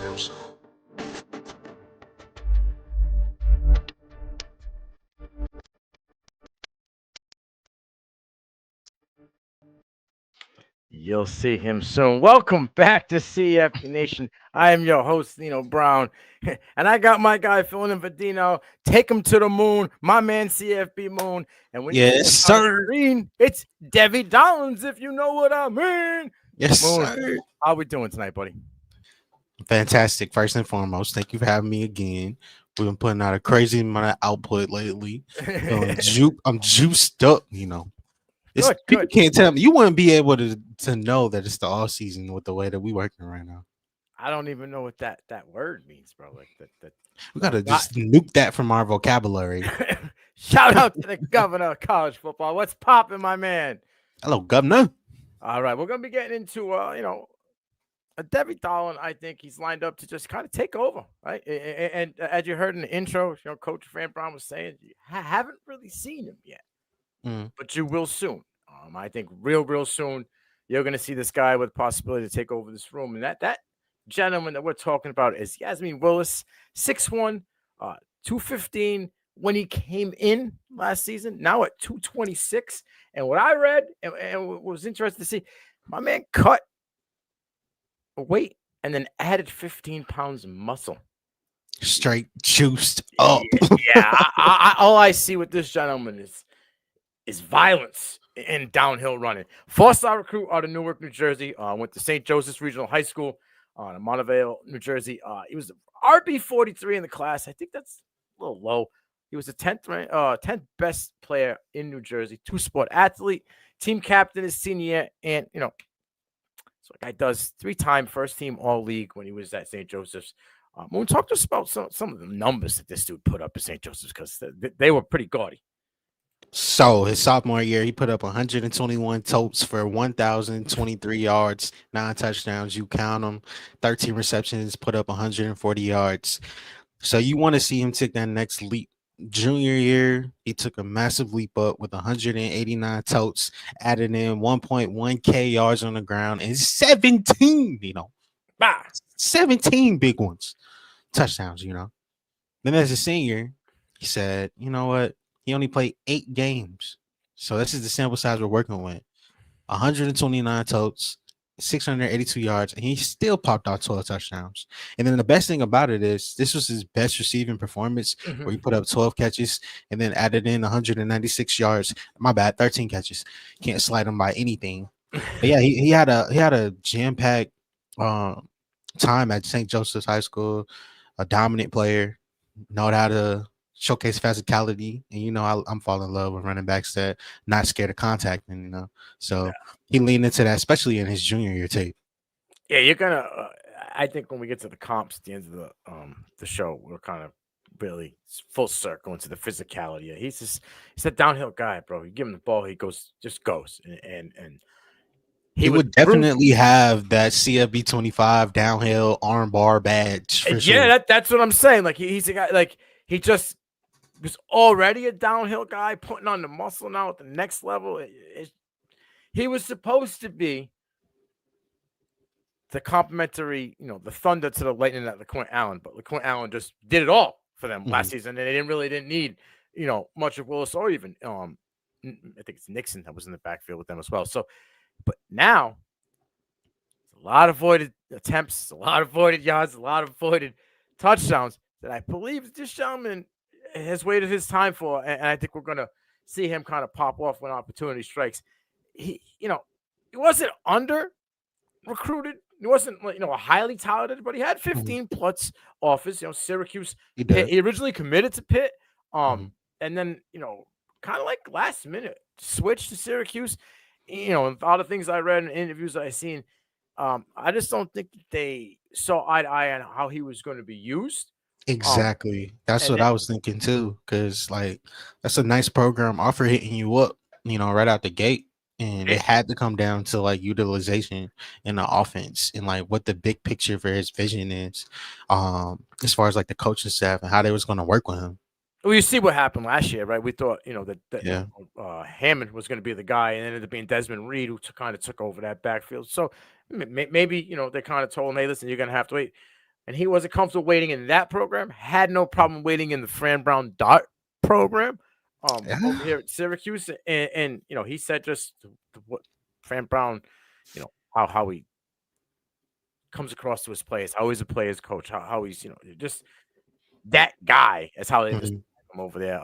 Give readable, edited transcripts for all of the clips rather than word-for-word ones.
him soon. You'll see him soon. Welcome back to CFP Nation. I am your host, Nino Brown, and I got my guy filling in for Dino. Take him to the moon, my man CFP Moon. And when you see Yes, him on the sir. screen, it's Devy Downs, if you know what I mean. Yes, Moon, sir. how we doing tonight, buddy? Fantastic. First and foremost, thank you for having me again. We've been putting out a crazy amount of output lately. I'm juiced up. It's Good, people good. can't tell me. You wouldn't be able to know that it's the off season with the way that we working right now. I don't even know what that word means, bro. Like that. We No, gotta not. just nuke that from our vocabulary. Shout out to the governor of college football. What's popping, my man? Hello, governor. All right, we're gonna be getting into Devy Allen. I think he's lined up to just kind of take over, right? And as you heard in the intro, Coach Fran Brown was saying you haven't really seen him yet, Mm. but you will soon. I think real soon, you're gonna see this guy with possibility to take over this room, and that gentleman that we're talking about is Yasin Willis, 6'1", 215 when he came in last season, now at 226. And what I read and was interested to see, my man cut weight and then added 15 pounds of muscle. Straight juiced up. Yeah. All I see with this gentleman is violence in downhill running. Four-star recruit out of Newark, New Jersey. Went to St. Joseph's Regional High School in Montvale, New Jersey. He was RB 43 in the class. I think that's a little low. He was the 10th best player in New Jersey, two-sport athlete, team captain his senior year, and so a guy does 3-time first team all league when he was at St. Joseph's. We'll talk to us about some of the numbers that this dude put up at St. Joseph's because they were pretty gaudy. So his sophomore year, he put up 121 totes for 1,023 yards, 9 touchdowns. You count them, 13 receptions, put up 140 yards. So you want to see him take that next leap. Junior year, he took a massive leap up with 189 totes, added in 1.1K yards on the ground and 17, 17 big ones, touchdowns. Then as a senior, he said, you know what? He only played 8 games. So this is the sample size we're working with. 129 totes, 682 yards, and he still popped out 12 touchdowns. And then the best thing about it is this was his best receiving performance where he put up 12 catches and then added in 196 yards. My bad, 13 catches. Can't slide him by anything. But yeah, he had a jam-packed time at St. Joseph's High School, a dominant player, know how to showcase physicality, and I'm falling in love with running backs that not scared of contact, and so he leaned into that, especially in his junior year too. Yeah, you're gonna. I think when we get to the comps at the end of the show, we're kind of really full circle into the physicality. Yeah, he's a downhill guy, bro. You give him the ball, he just goes, and he would definitely have that CFB 25 downhill arm bar badge for sure. Yeah, that's what I'm saying. Like he's a guy. Like he just was already a downhill guy, putting on the muscle now at the next level. He was supposed to be the complimentary, the thunder to the lightning at LeQuint Allen, but LeQuint Allen just did it all for them last season, and they didn't need, much of Willis or even, I think it's Nixon that was in the backfield with them as well. So, but now, a lot of voided attempts, a lot of voided yards, a lot of voided touchdowns that I believe this gentleman has waited his time for, and I think we're gonna see him kind of pop off when opportunity strikes. He wasn't under recruited. He wasn't a highly touted, but he had 15 plus offers. Syracuse. He originally committed to Pitt, and then kind of like last minute switched to Syracuse. And all the things I read in interviews I seen, I just don't think that they saw eye to eye on how he was going to be used. Exactly. That's what I was thinking too, because that's a nice program offer hitting you up, right out the gate. And it had to come down to utilization in the offense and what the big picture for his vision is, as far as the coaching staff and how they was going to work with him. Well, you see what happened last year, right? We thought that Hammond was going to be the guy, and it ended up being Desmond Reed who kind of took over that backfield. So maybe they kind of told him, "Hey, listen, you're going to have to wait." and he wasn't comfortable waiting in that program. Had no problem waiting in the Fran Brown Dart program over Yeah. here at Syracuse. And he said just what Fran Brown, how he comes across to his players, how he's a player's coach, how he's, just that guy. That's how they just Mhm. him over there.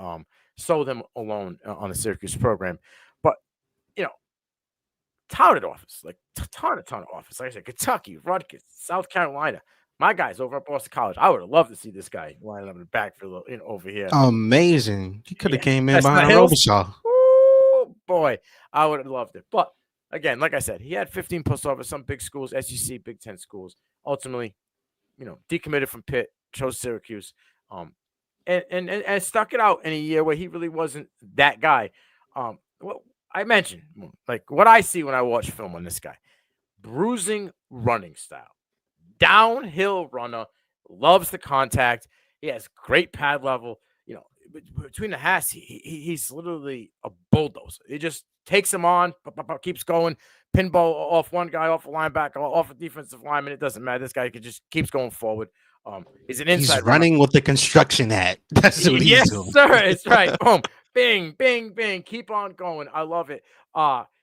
Sold him alone on the Syracuse program. But, you know, touted offers, like ton of offers. Like I said, Kentucky, Rutgers, South Carolina. My guy's over at Boston College. I would have loved to see this guy lining up in the backfield over here. Amazing. He could have Yeah, came in Chestnut behind Hills. Robichaud. Oh boy, I would have loved it. But again, like I said, he had 15 plus offers, some big schools, SEC, Big Ten schools. Ultimately, decommitted from Pitt, chose Syracuse, and stuck it out in a year where he really wasn't that guy. Well, I mentioned like what I see when I watch film on this guy: bruising running style, downhill runner, loves the contact. He has great pad level. Between the hats, he's literally a bulldozer. He just takes him on, keeps going, pinball off one guy, off a linebacker, off a defensive lineman. It doesn't matter. This guy just keeps going forward. He's an inside He's runner. running with the construction hat. That's what he's Yes, doing. sir. It's right. Boom, bing, bing, bing. Keep on going. I love it.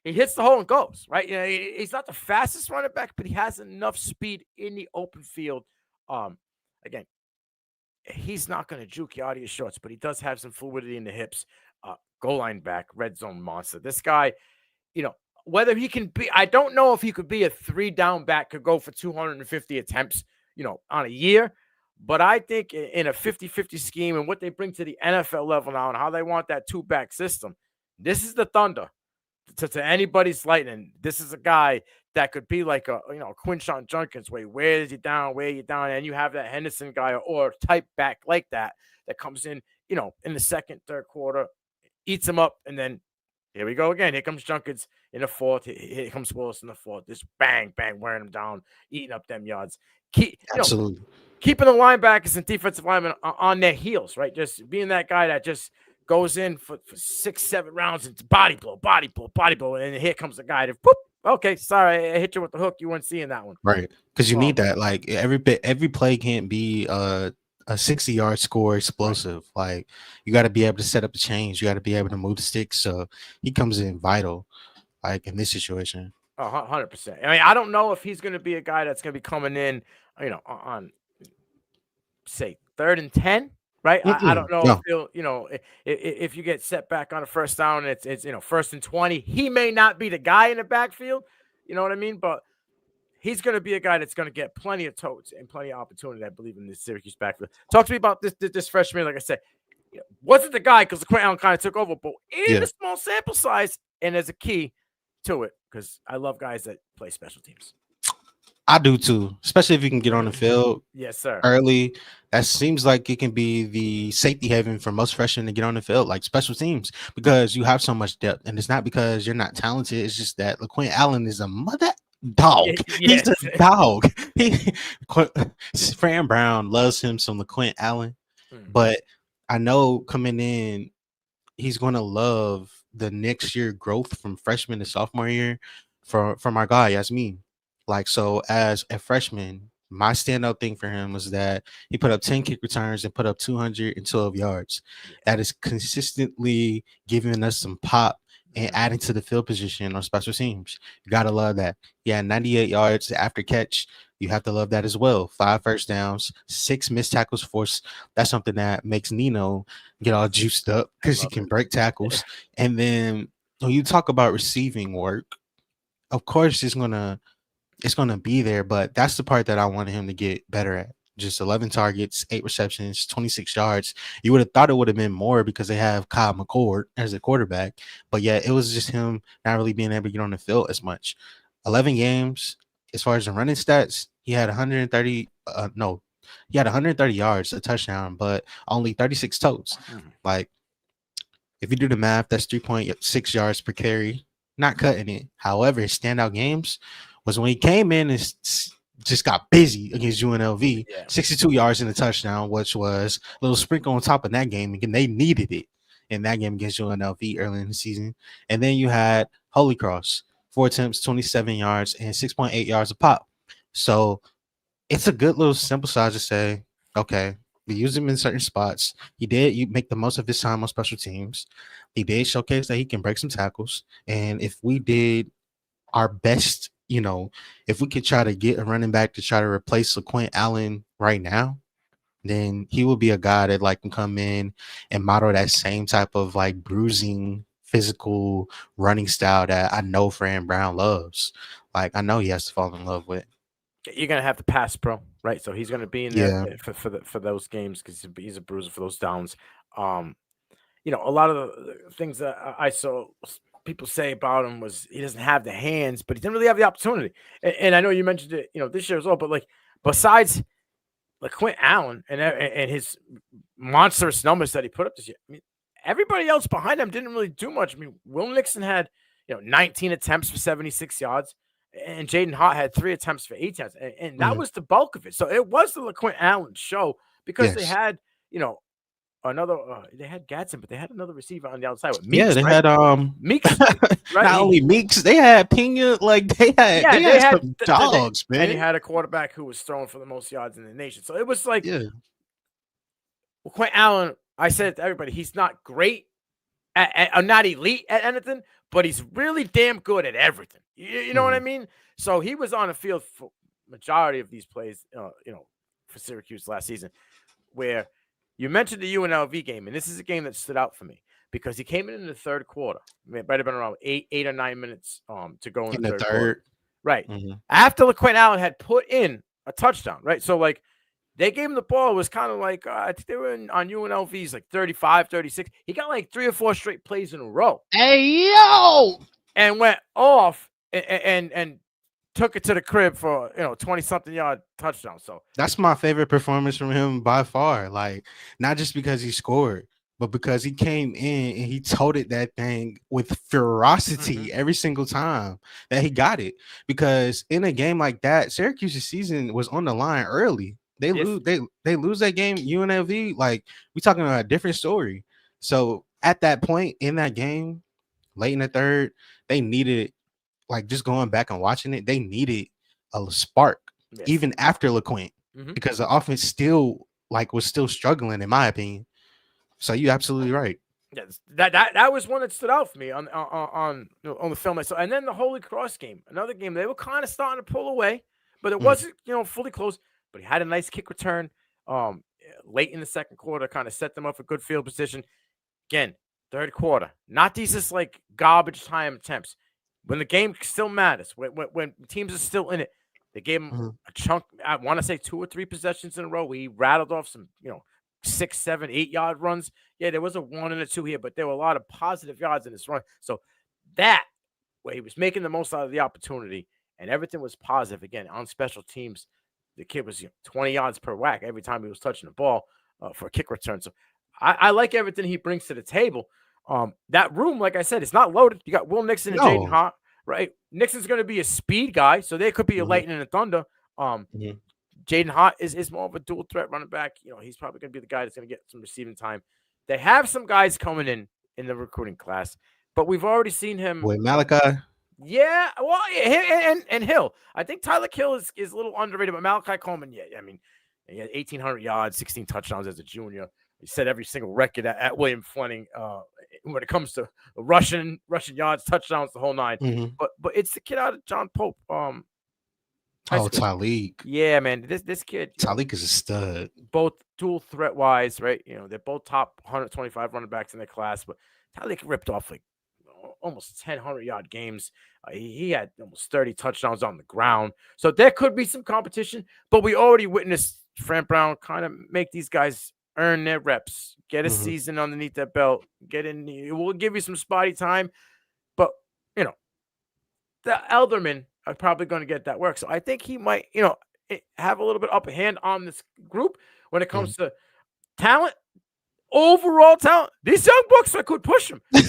He hits the hole and goes, right? He's not the fastest running back, but he has enough speed in the open field. Again, he's not going to juke you out of your shorts, but he does have some fluidity in the hips. Goal line back, red zone monster. This guy, whether he can be, I don't know if he could be a 3-down back, could go for 250 attempts, on a year. But I think in a 50-50 scheme and what they bring to the NFL level now and how they want that 2-back system, this is the Thunder to anybody's lightning. This is a guy that could be like a Quinshon Judkins, where he wears you down, and you have that Henderson guy or type back like that comes in, in the second, third quarter, eats him up, and then here we go again. Here comes Junkins in the fourth. Here comes Willis in the fourth. Just bang, bang, wearing him down, eating up them yards. Absolutely. Keeping the linebackers and defensive linemen on their heels, right? Just being that guy that just goes in for 6-7 rounds and body blow, and here comes the guy that, whoop, okay, sorry, I hit you with the hook. You weren't seeing that one. Right. Because you need that. Like every play can't be a 60-yard score explosive. Right. Like you got to be able to set up the chains. You got to be able to move the sticks. So he comes in vital, like in this situation. 100%. I mean, I don't know if he's going to be a guy that's going to be coming in, on say 3rd and 10. Right. I don't know if he'll, if you get set back on a first down, and it's 1st and 20, he may not be the guy in the backfield. You know what I mean? But he's going to be a guy that's going to get plenty of totes and plenty of opportunity, I believe, in this Syracuse backfield. Talk to me about this freshman. Like I said, wasn't the guy because LeQuint Allen kind of took over, but in a small sample size, and there's a key to it because I love guys that play special teams. I do too, especially if you can get on the field. Yes, sir. Early. That seems like it can be the safety haven for most freshmen to get on the field, like special teams, because you have so much depth. And it's not because you're not talented. It's just that LeQuint Allen is a mother dog. Yes. He's a dog. Fran Brown loves him some LeQuint Allen. But I know coming in, he's going to love the next year growth from freshman to sophomore year from our guy, Yasmin. Like, so as a freshman, my standout thing for him was that he put up 10 kick returns and put up 212 yards. That is consistently giving us some pop and adding to the field position on special teams. You got to love that. Yeah, 98 yards after catch. You have to love that as well. 5 first downs, 6 missed tackles forced. That's something that makes Nino get all juiced up because he can break tackles. And then when you talk about receiving work, of course it's gonna be there, but that's the part that I wanted him to get better at. Just 11 targets, 8 receptions, 26 yards. You would have thought it would have been more because they have Kyle McCord as a quarterback, but yeah, it was just him not really being able to get on the field as much. 11 games. As far as the running stats, he had 130. He had 130 yards, a touchdown, but only 36 totes. Like, if you do the math, that's 3.6 yards per carry. Not cutting it. However, his standout games was when he came in and just got busy against UNLV. 62 yards in a touchdown, which was a little sprinkle on top of that game. Again, they needed it in that game against UNLV early in the season. And then you had Holy Cross, 4 attempts, 27 yards, and 6.8 yards a pop. So it's a good little simple size to say, okay, we use him in certain spots. He did you make the most of his time on special teams. He did showcase that he can break some tackles. And if we did our best, if we could try to get a running back to try to replace LeQuint Allen right now, then he will be a guy that like can come in and model that same type of like bruising physical running style that I know Fran Brown loves. Like I know he has to fall in love with. You're gonna have to pass pro, right? So he's gonna be in there Yeah. for those games because he's a bruiser for those downs. Um, a lot of the things that I saw people say about him was he doesn't have the hands, but he didn't really have the opportunity. And I know you mentioned it, this year as well. But like besides LeQuint Allen and his monstrous numbers that he put up this year, I mean, everybody else behind him didn't really do much. I mean, Will Nixon had 19 attempts for 76 yards, and Jaden Hart had 3 attempts for 8 yards, and that Mhm. was the bulk of it. So it was the LeQuint Allen show because they Yes. had another. They had Gadsden, but they had another receiver on the outside with Yeah, Meeks, they right? had Meeks, right? not only Meeks, they had Pena, like they had Yeah, they they had had some dogs, and he man. had a quarterback who was throwing for the most yards in the nation. So it was like Yeah. Quinn Allen. I said to everybody, he's not great not elite at anything, but he's really damn good at everything. You know what I Mhm. mean? So he was on the field for majority of these plays, for Syracuse last season, where you mentioned the UNLV game, and this is a game that stood out for me because he came in the third quarter. It might have been around 8 or 9 minutes to go in In the the third quarter. third. Right. Mhm. After LeQuint Allen had put in a touchdown, right? So, like, they gave him the ball. It was kind of like, I think they were on UNLV's like 35, 36. He got like 3 or 4 straight plays in a row. Hey yo! And went off and took it to the crib for, 20-something yard touchdown. So That's my favorite performance from him by far. Like, not just because he scored, but because he came in and he toted that thing with ferocity every single time that he got it. Because in a game like that, Syracuse's season was on the line early. They yes, lose, they lose that game, UNLV. Like, we talking about a different story. So at that point in that game, late in the third, they needed, like, just going back and watching it, they needed a spark yes. even after LeQuint Mm-hmm. because the offense still like was still struggling in my opinion. So you absolutely right. Yes, that was one that stood out for me on the film. So, and then the Holy Cross game, another game they were kind of starting to pull away, but it Mm, wasn't fully close. But he had a nice kick return late in the second quarter, kind of set them up for good field position. Again, third quarter, not these just like garbage time attempts. When the game still matters, when teams are still in it, they gave him mhm, a chunk. I want to say 2 or 3 possessions in a row. Where he rattled off some 6, 7, 8 yard runs. Yeah, there was a 1 and a 2 here, but there were a lot of positive yards in this run. So that where he was making the most out of the opportunity and everything was positive. Again, on special teams, the kid was 20 yards per whack every time he was touching the ball for a kick return. So I like everything he brings to the table. That room, like I said, it's not loaded. You got Will Nixon and Jaden no. Hart, right? Nixon's going to be a speed guy, so there could be a Mhm, lightning and a thunder. mhm. Jaden Hart is more of a dual threat running back. He's probably going to be the guy that's going to get some receiving time. They have some guys coming in the recruiting class, but we've already seen him. With Malachi. Yeah, well, and Hill. I think Tyler Hill is a little underrated, but Malachi Coleman, yeah, I mean, he had 1,800 yards, 16 touchdowns as a junior. He set every single record at William Fleming when it comes to rushing yards, touchdowns, the whole nine. Mhm. But it's the kid out of John Pope high Oh, school. Talik. Yeah, man, this kid, Talik is a stud. both dual threat wise, right? They're both top 125 running backs in their class, but Tyler ripped off like almost 1,000-yard games. He had almost 30 touchdowns on the ground. So there could be some competition, but we already witnessed Frank Brown kind of make these guys earn their reps, get a Mhm. season underneath their belt, get in. We'll give you some spotty time, but the Eldermen are probably going to get that work. So I think he might, have a little bit upper hand on this group when it Mhm. comes to talent, overall talent. These young bucks could push him. They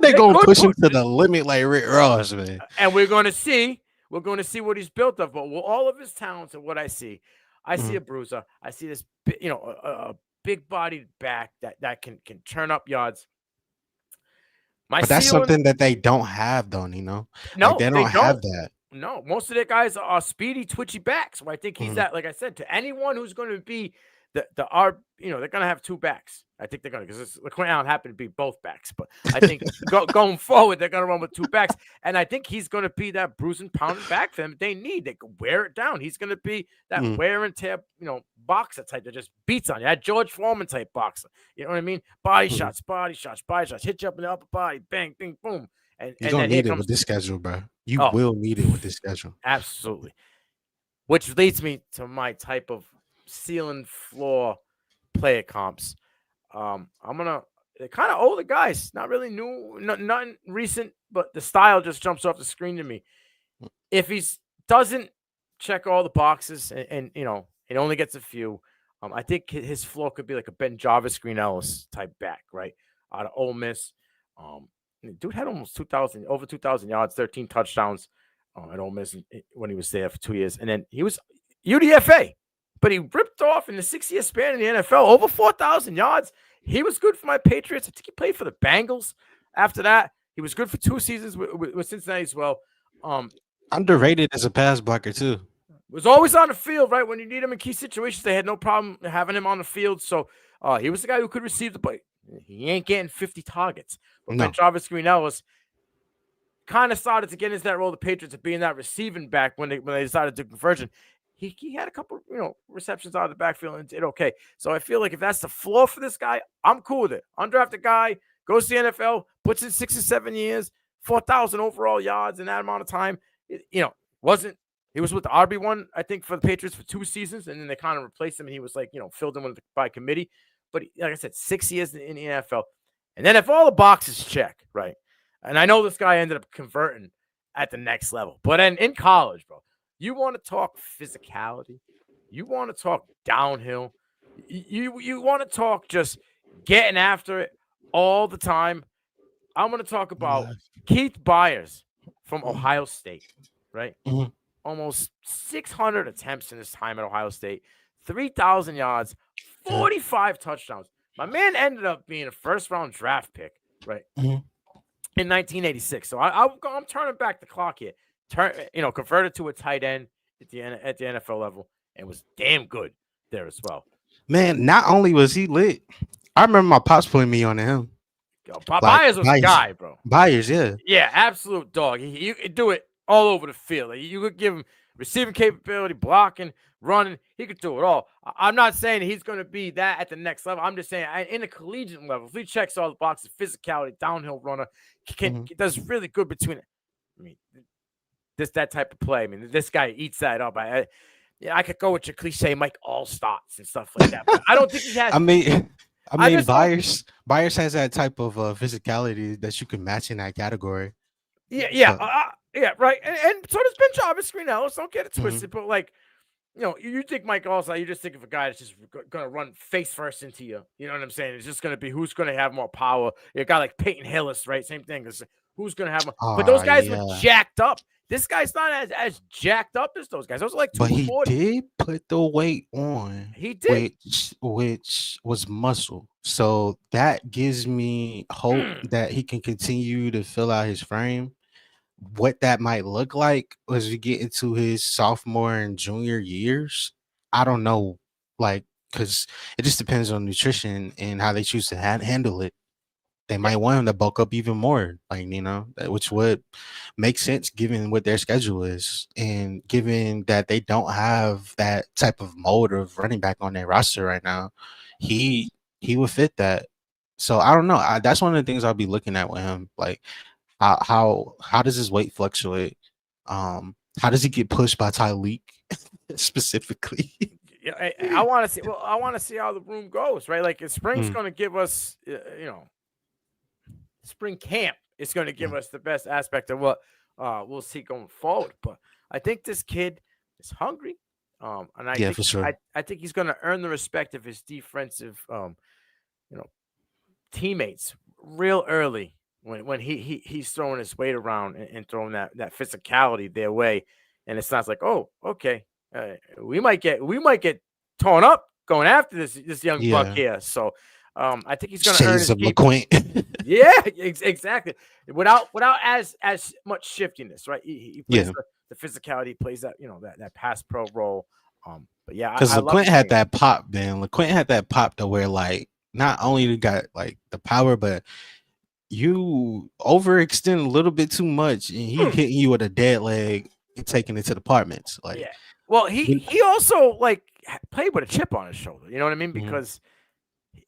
They gonna could push him push to the limit like Rick Ross, man. and we're going to see. We're going to see what he's built of. But with all of his talents and what I see Mhm. a bruiser. I see this, a big-bodied back that can turn up yards. My But that's ceiling, something that they don't have though, you know? Like no, they they don't have don't. that. No, most of their guys are speedy, twitchy backs. So I think he's Mhm. that. Like I said, to anyone who's going to be the R, they're going to have two backs. I think they're going to, because LeQuint Allen happened to be both backs, but I think going forward they're going to run with two backs, and I think he's going to be that bruising, pounding back for them. They need, they can wear it down. He's going to be that Mhm. wear and tear, boxer type that just beats on you. That George Foreman type boxer. You know what I mean? Body Mhm. shots, body shots, body shots. Hit you up in the upper body, bang, bing, boom, and You're and gonna then here need it with comes. this schedule, bro. You Oh, will need it with this schedule. absolutely. Which leads me to my type of ceiling floor player comps. They're kind of older guys, not really new, nothing recent, but the style just jumps off the screen to me. If he doesn't check all the boxes and it only gets a few, I think his floor could be like a Ben Jarvis, Green Ellis type back, right? Out of Ole Miss. Dude had almost 2,000, over 2,000 yards, 13 touchdowns at Ole Miss when he was there for 2 years. And then he was UDFA, but he ripped off in the 6-year span in the NFL, over 4,000 yards. He was good for my Patriots. I think he played for the Bengals after that. He was good for 2 seasons with Cincinnati as well. Underrated as a pass blocker, too. Was always on the field, right? When you need him in key situations, they had no problem having him on the field. So he was the guy who could receive the ball. He ain't getting 50 targets. But No. Ben Jarvis, Green Ellis kind of started to get into that role, the Patriots, of being that receiving back when they decided to do conversion. He had a couple, receptions out of the backfield and did okay. So I feel like if that's the floor for this guy, I'm cool with it. Undrafted guy, goes to the NFL, puts in 6 or 7 years, 4,000 overall yards in that amount of time. He was with the RB1, I think, for the Patriots for 2 seasons, and then they kind of replaced him, and he was like, filled in by committee. But like I said, 6 years in the NFL. And then if all the boxes check, right? And I know this guy ended up converting at the next level. But in college, bro, you want to talk physicality. You want to talk downhill. You want to talk just getting after it all the time. I'm going to talk about Keith Byers from Ohio State, right? Mhm. Almost 600 attempts in his time at Ohio State, 3,000 yards, 45 touchdowns. My man ended up being a first-round draft pick, right? Mhm. In 1986. So I'm turning back the clock here. Converted to a tight end at the NFL level, and was damn good there as well. Man, not only was he lit, I remember my pops putting me on him. Byers was a guy, bro. Byers, yeah. Yeah, absolute dog. You could do it all over the field. You could give him receiving capability, blocking, running. He could do it all. I'm not saying he's going to be that at the next level. I'm just saying in the collegiate level, if he checks all the boxes, physicality, downhill runner, does really good between it. I mean, that type of play. I mean, this guy eats that up. I could go with your cliche Mike Allstott and stuff like that. But I don't think he has. I mean, Byers has that type of physicality that you can match in that category. Yeah, right. And so does Ben Jarvis, Green Ellis. Don't get it twisted. But like, you think Mike Allstott, you just think of a guy that's just going to run face first into you. You know what I'm saying? It's just going to be who's going to have more power. A guy like Peyton Hillis, right? Same thing. Who's going to have more? But those guys were jacked up. This guy's not as jacked up as those guys. Those are like 240. But he did put the weight on. He did. Which was muscle. So that gives me hope that he can continue to fill out his frame. What that might look like as we get into his sophomore and junior years, I don't know. Because it just depends on nutrition and how they choose to handle it. They might want him to bulk up even more, which would make sense given what their schedule is and given that they don't have that type of mold of running back on their roster right now. He would fit that. So I don't know. That's one of the things I'll be looking at with him. Like how does his weight fluctuate? How does he get pushed by Tyleek specifically? I want to see. Well, I want to see how the room goes, right? Like spring's going to give us, spring camp is going to give us the best aspect of what we'll see going forward. But I think this kid is hungry, and for sure. I think he's going to earn the respect of his defensive, teammates real early when he's throwing his weight around and throwing that physicality their way, and it's not like, oh, okay, we might get torn up going after this young buck here. So I think he's going to earn his keep. LeQuint. Yeah, exactly. Without as much shiftiness, right? He plays the physicality, plays that that pass pro role. But yeah, Because I love LeQuint to had see it. that pop, man. LeQuint had that pop to where like not only you got like the power, but you overextend a little bit too much, and he hitting you with a dead leg and taking it to the apartments. Like, Yeah. Well, you- he also like played with a chip on his shoulder. You know what I mean? Mhm. Because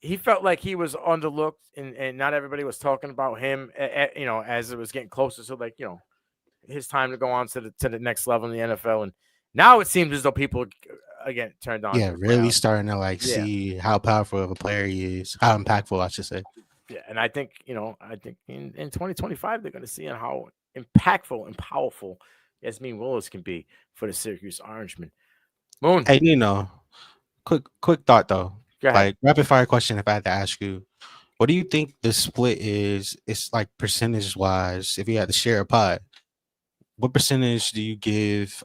he felt like he was underlooked, and not everybody was talking about him. As it was getting closer to like his time to go on to the next level in the NFL, and now it seems as though people again turned on to Yeah, LeQuint really Allen. starting to like Yeah, see how powerful of a player he is, how impactful I should say. yeah, and I think in 2025 they're going to see how impactful and powerful Yasin Willis can be for the Syracuse Orangemen. Moon, Hey, quick thought though, go ahead. like rapid fire question. If I had to ask you, what do you think the split is? It's like percentage wise. If you had to share a pot, what percentage do you give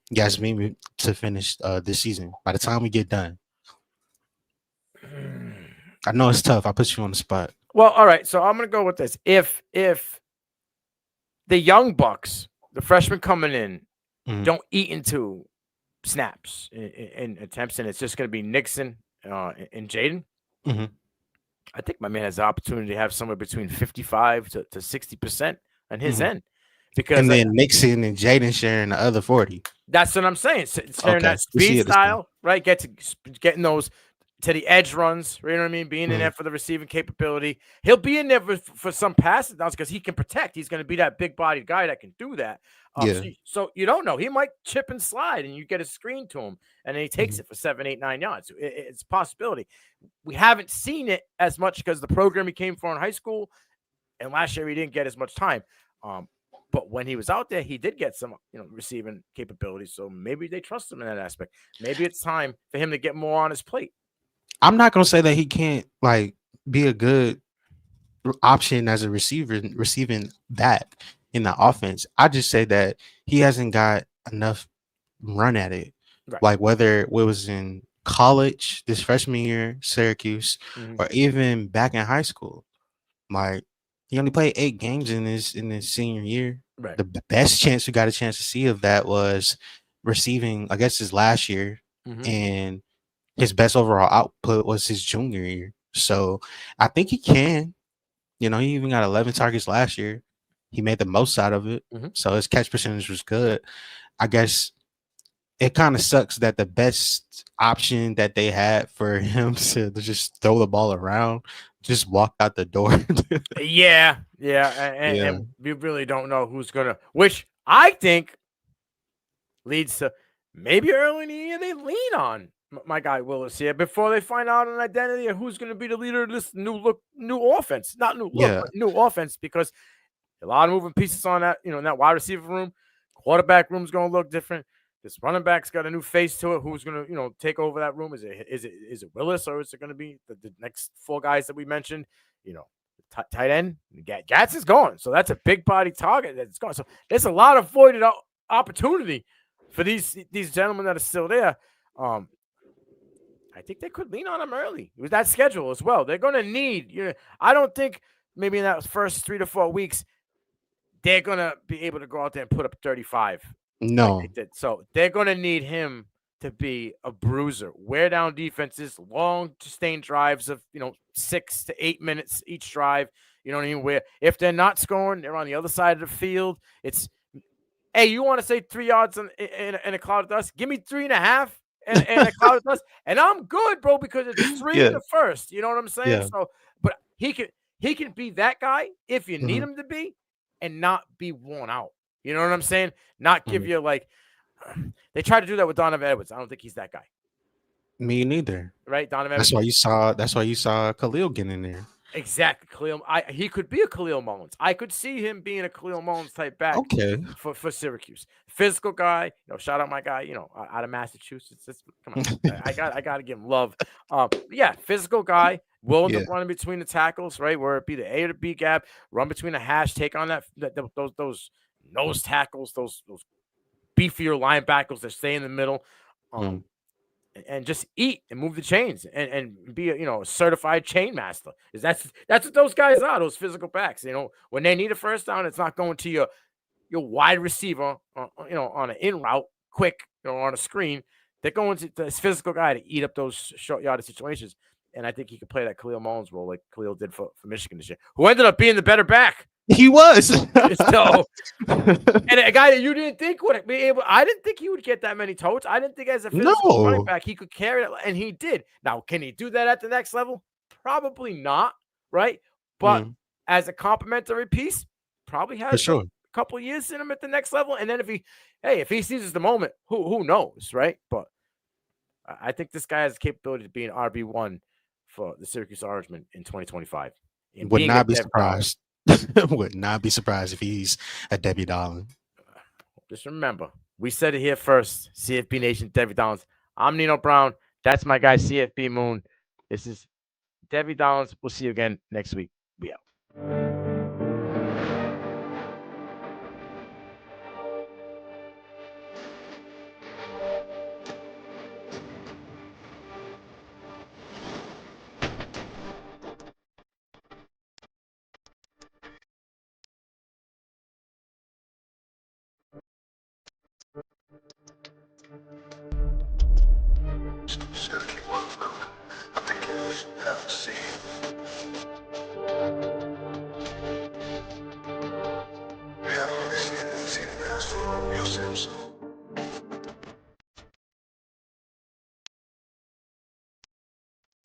Yasmin to finish this season by the time we get done? I know it's tough. I put you on the spot. Well, all right. So I'm going to go with this. If the young bucks, the freshmen coming in, Mhm, don't eat into snaps in attempts, and it's just going to be Nixon and Jaden. mhm. I think my man has the opportunity to have somewhere between 55 to 60% on his Mhm. end, because And then Nixon and Jaden sharing the other 40. that's what I'm saying. It's sharing Okay. that We see speed it the same. style, right? Getting those to the edge runs, you know what I mean? Being in Mhm. there for the receiving capability. He'll be in there for some passes downs because he can protect. He's going to be that big bodied guy that can do that. Yeah. So you don't know. He might chip and slide, and you get a screen to him, and then he takes Mhm. it for 7, 8, 9 yards. It's a possibility. We haven't seen it as much because the program he came for in high school, and last year he didn't get as much time. But when he was out there, he did get some, receiving capabilities. So maybe they trust him in that aspect. Maybe it's time for him to get more on his plate. I'm not gonna say that he can't like be a good option as a receiver receiving that in the offense. I just say that he hasn't got enough run at it. Right. Like whether it was in college this freshman year, Syracuse, Mm-hmm. or even back in high school. Like he only played 8 games in his senior year. Right. The best chance we got a chance to see of that was receiving, I guess, his last year, Mm-hmm. and his best overall output was his junior year. So I think he can. He even got 11 targets last year. He made the most out of it. Mm-hmm. So his catch percentage was good. I guess it kind of sucks that the best option that they had for him to just throw the ball around just walked out the door. Yeah. And, Yeah. and we really don't know who's going to, which I think leads to maybe early in the year they lean on my guy Willis here before they find out an identity of who's going to be the leader of this new offense. Not new look, Yeah. but new offense, because a lot of moving pieces on that, in that wide receiver room. Quarterback room's going to look different. This running back's got a new face to it. Who's going to, take over that room? Is it Willis, or is it going to be the next 4 guys that we mentioned? Tight end. Gatz is gone, so that's a big body target that's gone. So there's a lot of voided opportunity for these gentlemen that are still there. I think they could lean on him early with that schedule as well. They're going to need. I don't think maybe in that first 3 to 4 weeks they're going to be able to go out there and put up 35 like No. they did. So they're going to need him to be a bruiser, wear down defenses, long sustained drives of 6 to 8 minutes each drive. You know what I mean? Where if they're not scoring, they're on the other side of the field. It's, hey, you want to say 3 yards in a cloud of dust? Give me 3.5 and a cloud of dust, and I'm good, bro, because it's 3 in Yeah. the first. You know what I'm saying? Yeah. So, but he can be that guy if you need Mhm, him to be, and not be worn out. You know what I'm saying? Not give mhm. you like they tried to do that with Donovan Edwards. I don't think he's that guy, Me neither. right? Donovan That's Edwards. why you saw. That's why you saw Khalil get in there. Exactly. He could be a Khalil Mullins. I could see him being a Khalil Mullins type back Okay. for Syracuse. Physical guy. Shout out my guy. Out of Massachusetts. Come on, I got to give him love. Yeah, physical guy, willing Yeah. to run in between the tackles, right? Where it be the A or the B gap, run between the hash, take on those nose tackles, those beefier linebackers that stay in the middle. Mm. And just eat and move the chains and be a certified chain master. That's what those guys are, those physical backs. When they need a first down, it's not going to your your wide receiver, on an in route, quick, on a screen. They're going to this physical guy to eat up those short yardage situations. And I think he could play that Khalil Mullins role like Khalil did for Michigan this year, who ended up being the better back. He was. So, and a guy that you didn't think would be able, I didn't think he would get that many totes. I didn't think as a physical running back he could carry it, and he did. Now, can he do that at the next level? Probably not, right? But as a complimentary piece, probably has a couple of years in him at the next level. And then if he seizes the moment, who knows, right? But I think this guy has the capability of being RB1 for the Syracuse Orangemen in 2025. Would not be surprised. Would not be surprised if he's a Devy Allen. Just remember, we said it here first. CFB Nation, Devy Downs. I'm Nino Brown. That's my guy, CFB Moon. This is Devy Downs. We'll see you again next week. We out. Syracuse